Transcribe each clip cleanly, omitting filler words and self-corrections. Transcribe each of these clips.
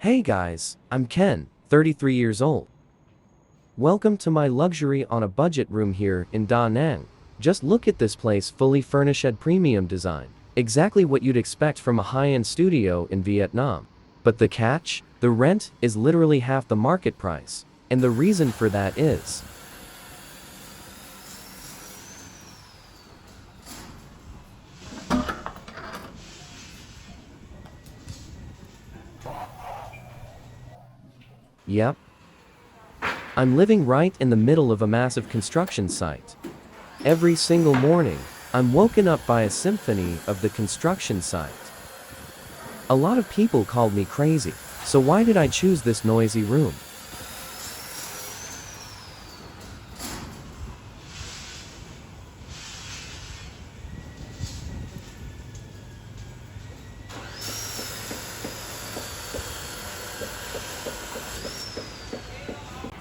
Hey guys, I'm Ken, 33 years old. Welcome to my luxury on a budget room here in Da Nang. Just look at this place, fully furnished premium design. Exactly what you'd expect from a high-end studio in Vietnam. But the catch? The rent is literally half the market price. And the reason for that is yep. I'm living right in the middle of a massive construction site. Every single morning, I'm woken up by a symphony of the construction site. A lot of people called me crazy, so why did I choose this noisy room?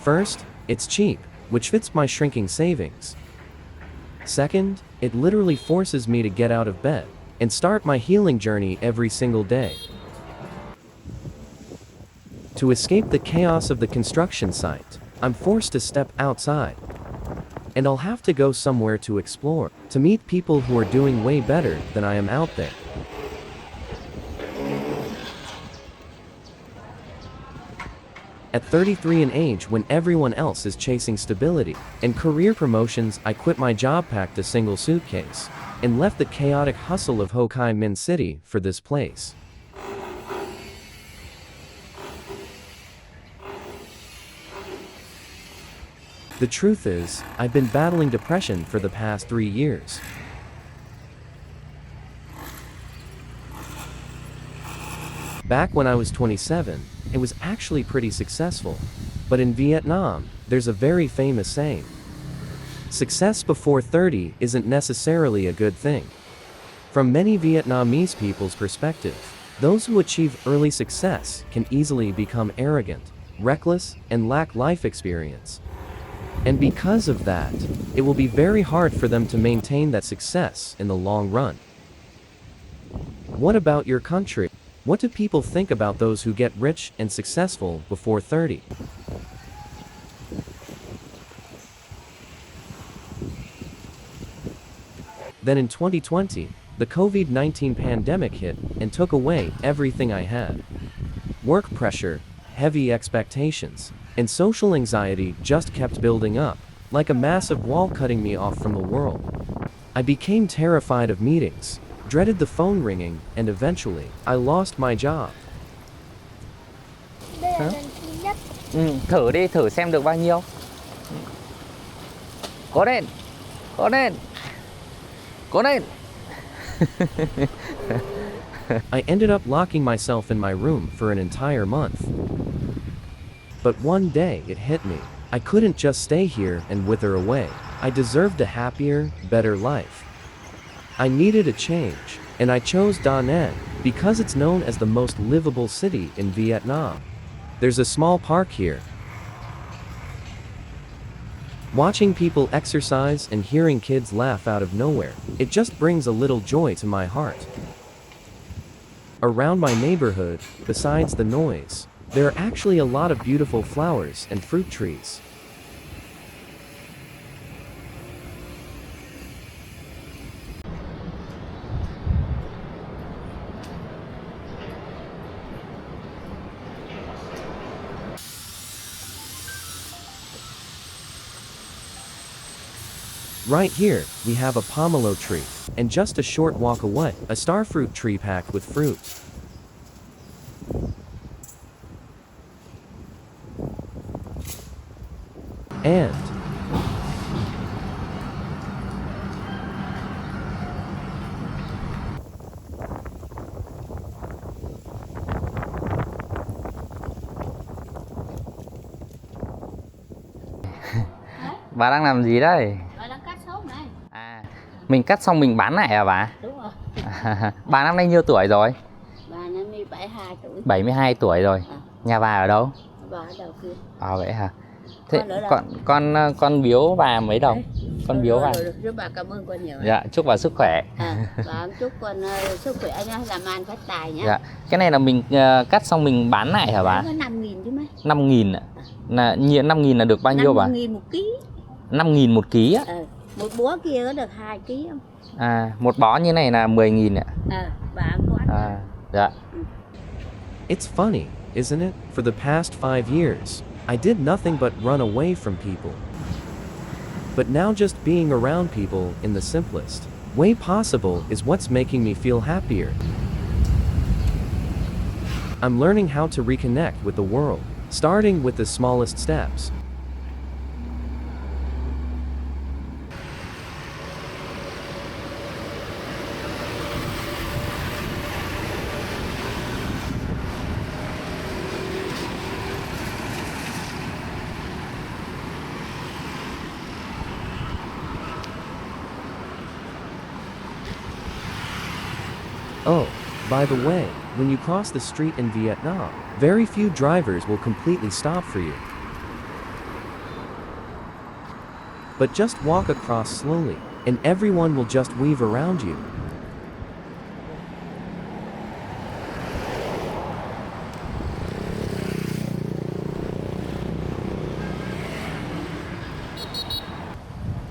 First, it's cheap, which fits my shrinking savings. Second, it literally forces me to get out of bed and start my healing journey every single day. To escape the chaos of the construction site, I'm forced to step outside. And I'll have to go somewhere to explore, to meet people who are doing way better than I am out there. At 33 in age, when everyone else is chasing stability and career promotions, I quit my job, packed a single suitcase, and left the chaotic hustle of Ho Chi Minh City for this place. The truth is, I've been battling depression for the past 3 years. Back when I was 27, it was actually pretty successful. But in Vietnam, there's a very famous saying: success before 30 isn't necessarily a good thing. From many Vietnamese people's perspective, those who achieve early success can easily become arrogant, reckless, and lack life experience. And because of that, it will be very hard for them to maintain that success in the long run. What about your country? What do people think about those who get rich and successful before 30? Then in 2020, the COVID-19 pandemic hit and took away everything I had. Work pressure, heavy expectations, and social anxiety just kept building up, like a massive wall cutting me off from the world. I became terrified of meetings, dreaded the phone ringing, and eventually, I lost my job. Hả? Thử đi, thử xem được bao nhiêu. Cố lên, cố lên, cố lên. I ended up locking myself in my room for an entire month. But one day it hit me. I couldn't just stay here and wither away. I deserved a happier, better life. I needed a change, and I chose Da Nang because it's known as the most livable city in Vietnam. There's a small park here. Watching people exercise and hearing kids laugh out of nowhere, it just brings a little joy to my heart. Around my neighborhood, besides the noise, there are actually a lot of beautiful flowers and fruit trees. Right here, we have a pomelo tree, and just a short walk away, a starfruit tree packed with fruit. And Bà đang làm gì đây? Bà đang cắt sống này. À, mình cắt xong mình bán lại à bà? Đúng rồi. Bà năm nay nhiêu tuổi rồi? Bà năm nay 72 tuổi. 72 tuổi rồi. Nhà bà ở đâu? Bà ở đầu kia. Vậy hả? Thế Con nữa đâu? con biếu bà mấy đồng? Con biếu bà. Giúp bà cảm ơn con nhiều. Dạ, chúc bà sức khỏe. Và chúc con sức khỏe nhá, làm ăn phát tài nhá. Dạ. Cái này là mình cắt xong mình bán lại hả bà? Có 5.000 chứ mấy. 5.000 ạ. Là 5.000 là được bao nhiêu bà? 5.000 một ký. 5.000 một ký á. Một búa kia có được 2 ký không? Một bó như này là 10.000 ạ. Bà có ăn. Dạ. It's funny, isn't it? For the past 5 years, I did nothing but run away from people. But now just being around people in the simplest way possible is what's making me feel happier. I'm learning how to reconnect with the world, starting with the smallest steps. Oh, by the way, when you cross the street in Vietnam, very few drivers will completely stop for you. But just walk across slowly, and everyone will just weave around you.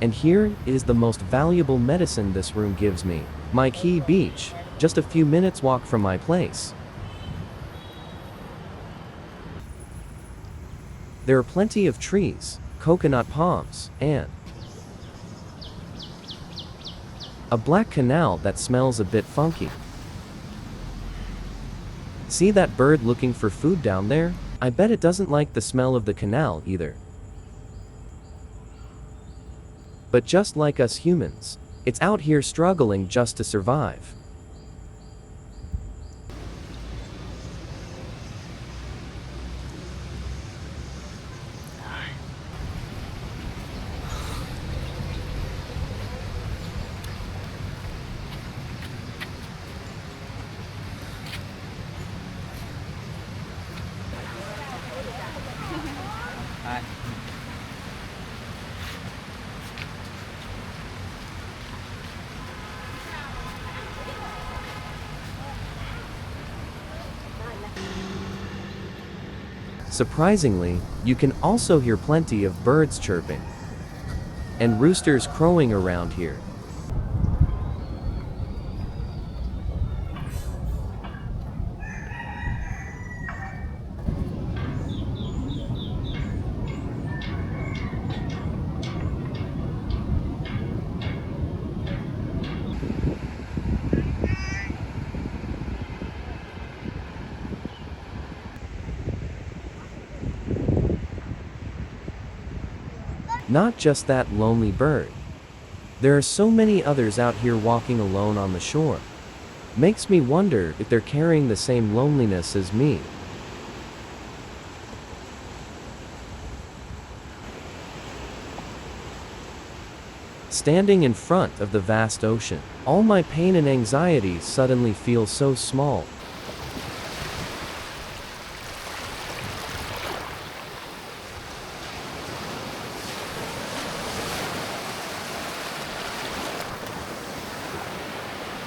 And here is the most valuable medicine this room gives me, my Key Beach, just a few minutes walk from my place. There are plenty of trees, coconut palms, and a black canal that smells a bit funky. See that bird looking for food down there? I bet it doesn't like the smell of the canal either. But just like us humans, it's out here struggling just to survive. Surprisingly, you can also hear plenty of birds chirping and roosters crowing around here. Not just that lonely bird. There are so many others out here walking alone on the shore. Makes me wonder if they're carrying the same loneliness as me. Standing in front of the vast ocean, all my pain and anxiety suddenly feel so small.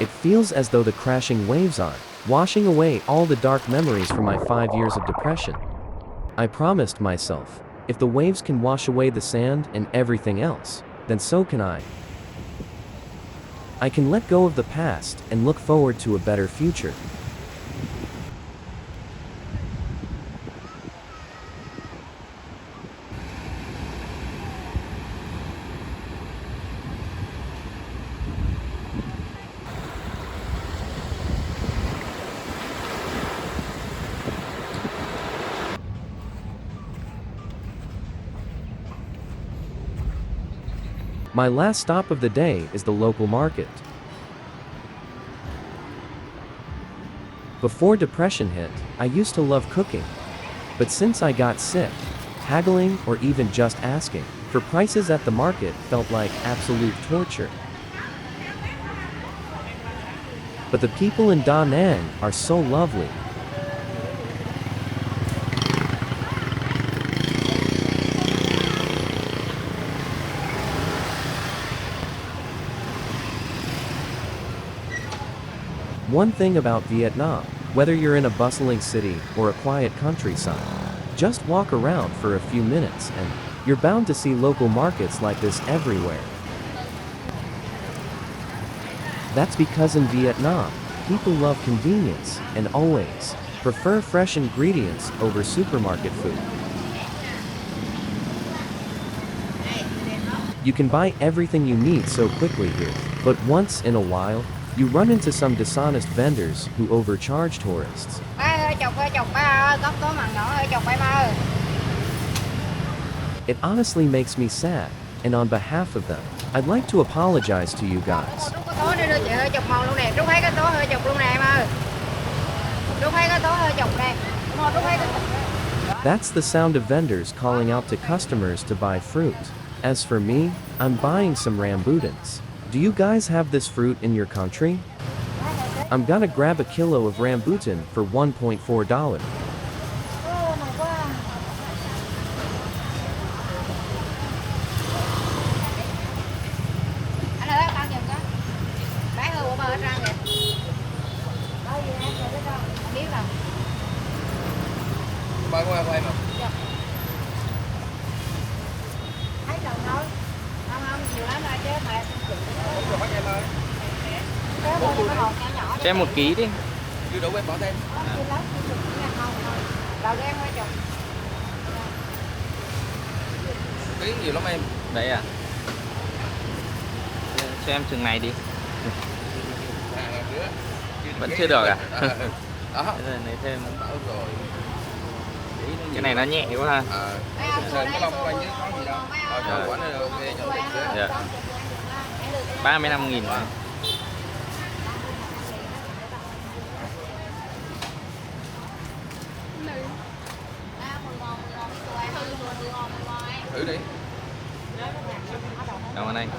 It feels as though the crashing waves are washing away all the dark memories from my 5 years of depression. I promised myself, if the waves can wash away the sand and everything else, then so can I. I can let go of the past and look forward to a better future. My last stop of the day is the local market. Before depression hit, I used to love cooking. But since I got sick, haggling or even just asking for prices at the market felt like absolute torture. But the people in Da Nang are so lovely. One thing about Vietnam, whether you're in a bustling city or a quiet countryside, just walk around for a few minutes and you're bound to see local markets like this everywhere. That's because in Vietnam, people love convenience and always prefer fresh ingredients over supermarket food. You can buy everything you need so quickly here, but once in a while, you run into some dishonest vendors who overcharge tourists. It honestly makes me sad, and on behalf of them, I'd like to apologize to you guys. That's the sound of vendors calling out to customers to buy fruit. As for me, I'm buying some rambutans. Do you guys have this fruit in your country? I'm gonna grab a kilo of rambutan for $1.4. Cho em 1 ký đi. Ký nhiều lắm em. Đấy à? Cho em chừng này đi. Vẫn chưa được à? Đó. Lấy thêm. Rồi. Cái này nó nhẹ quá ha. Cái lông coi như có gì đâu. Quả này ok cho tiền chứ. Dạ. 35.000 rồi. Thử đi. Cảm ơn anh.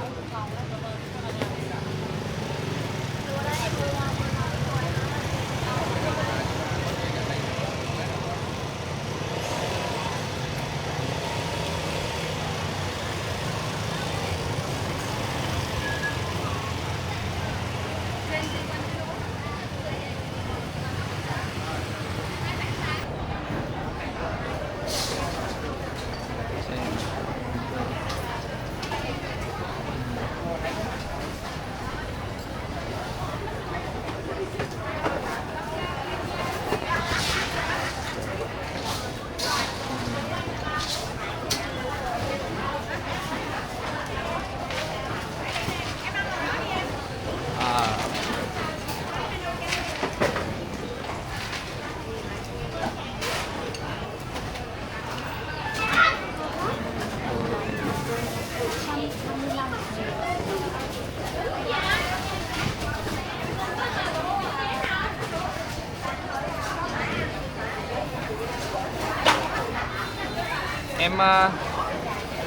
Em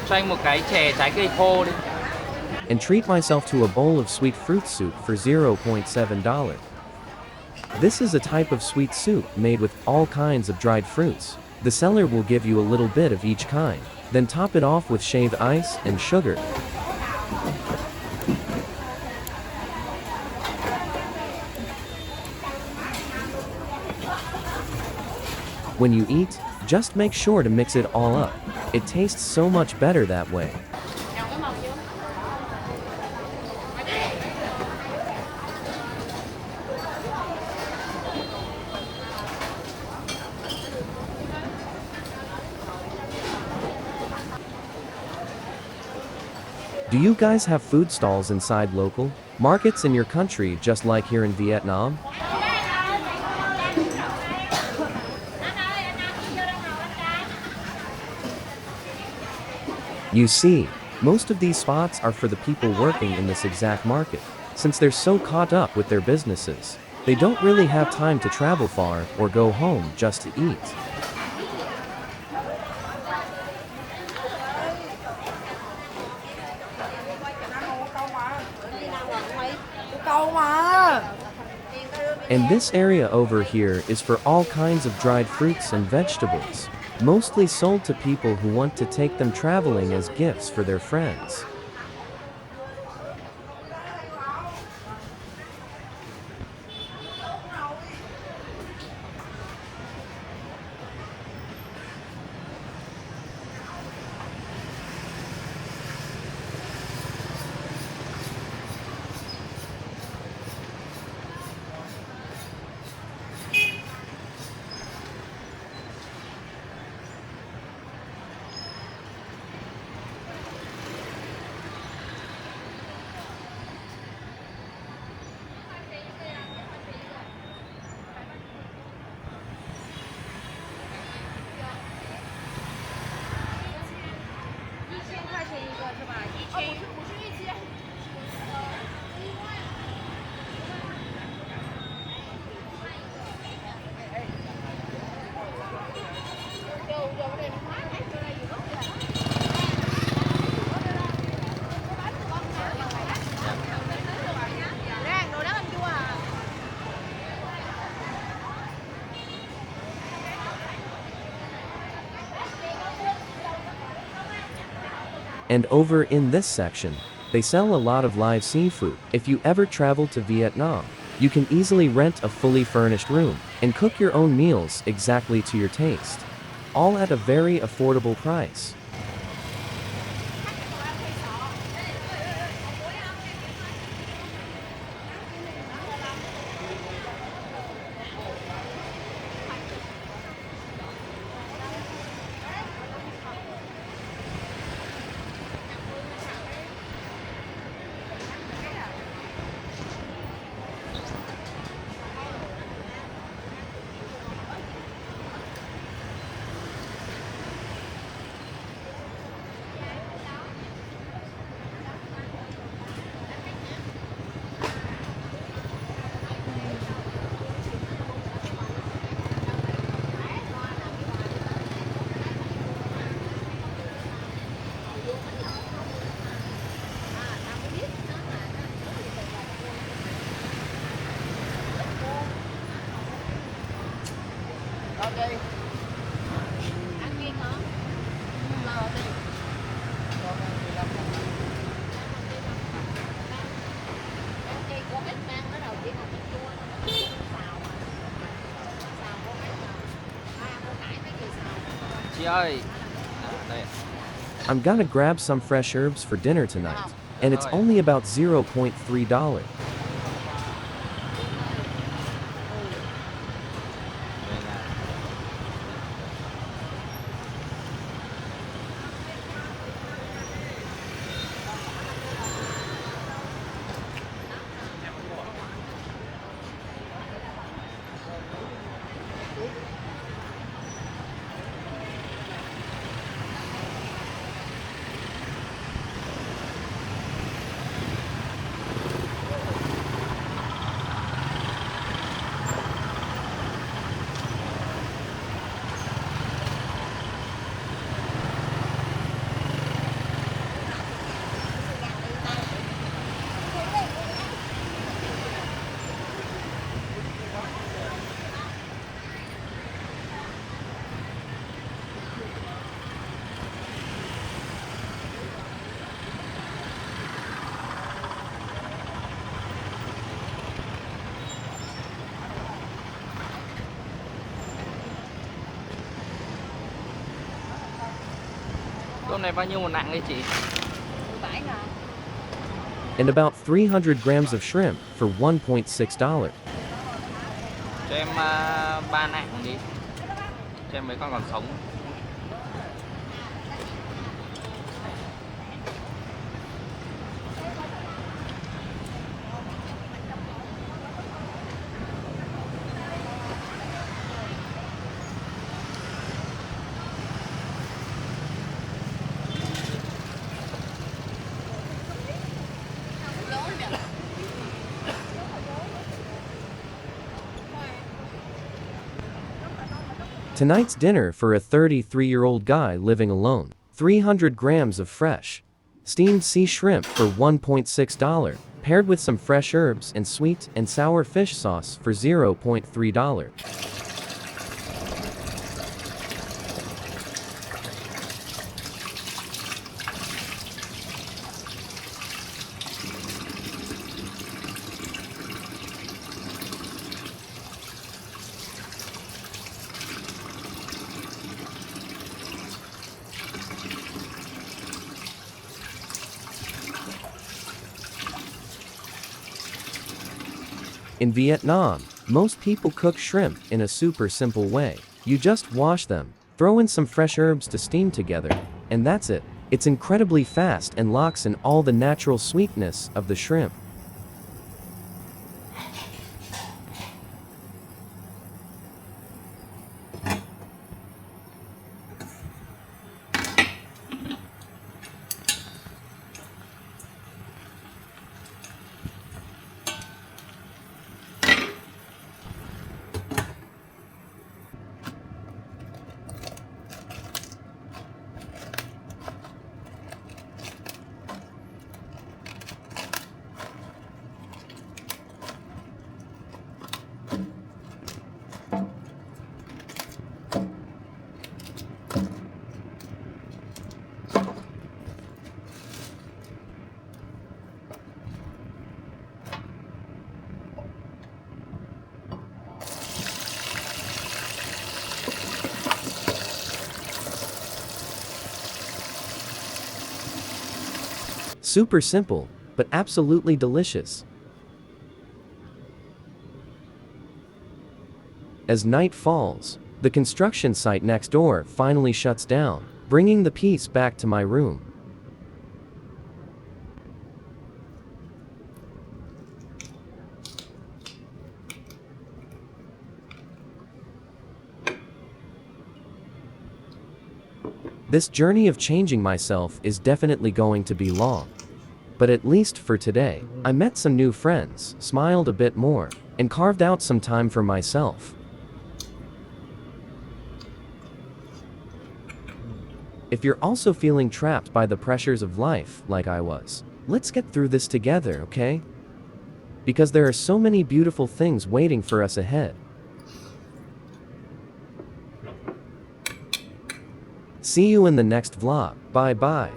cho anh một cái chè trái cây khô đi. And treat myself to a bowl of sweet fruit soup for $0.7. This is a type of sweet soup made with all kinds of dried fruits. The seller will give you a little bit of each kind, then top it off with shaved ice and sugar. When you eat, just make sure to mix it all up. It tastes so much better that way. Do you guys have food stalls inside local markets in your country just like here in Vietnam? You see, most of these spots are for the people working in this exact market. Since they're so caught up with their businesses, they don't really have time to travel far or go home just to eat. And this area over here is for all kinds of dried fruits and vegetables, mostly sold to people who want to take them traveling as gifts for their friends. And over in this section, they sell a lot of live seafood. If you ever travel to Vietnam, you can easily rent a fully furnished room and cook your own meals exactly to your taste, all at a very affordable price. Chị ơi. Đây. I'm gonna grab some fresh herbs for dinner tonight, and it's only about $0.3. Tôm này bao nhiêu một nặng đấy chị? And about 300 grams of shrimp for $1.6. Cho em 3 nặng đi. Cho em mấy con còn sống. Tonight's dinner for a 33-year-old guy living alone. 300 grams of fresh, steamed sea shrimp for $1.6, paired with some fresh herbs and sweet and sour fish sauce for $0.3. In Vietnam, most people cook shrimp in a super simple way. You just wash them, throw in some fresh herbs to steam together, and that's it. It's incredibly fast and locks in all the natural sweetness of the shrimp. Super simple, but absolutely delicious. As night falls, the construction site next door finally shuts down, bringing the peace back to my room. This journey of changing myself is definitely going to be long. But at least for today, I met some new friends, smiled a bit more, and carved out some time for myself. If you're also feeling trapped by the pressures of life, like I was, let's get through this together, okay? Because there are so many beautiful things waiting for us ahead. See you in the next vlog. Bye bye.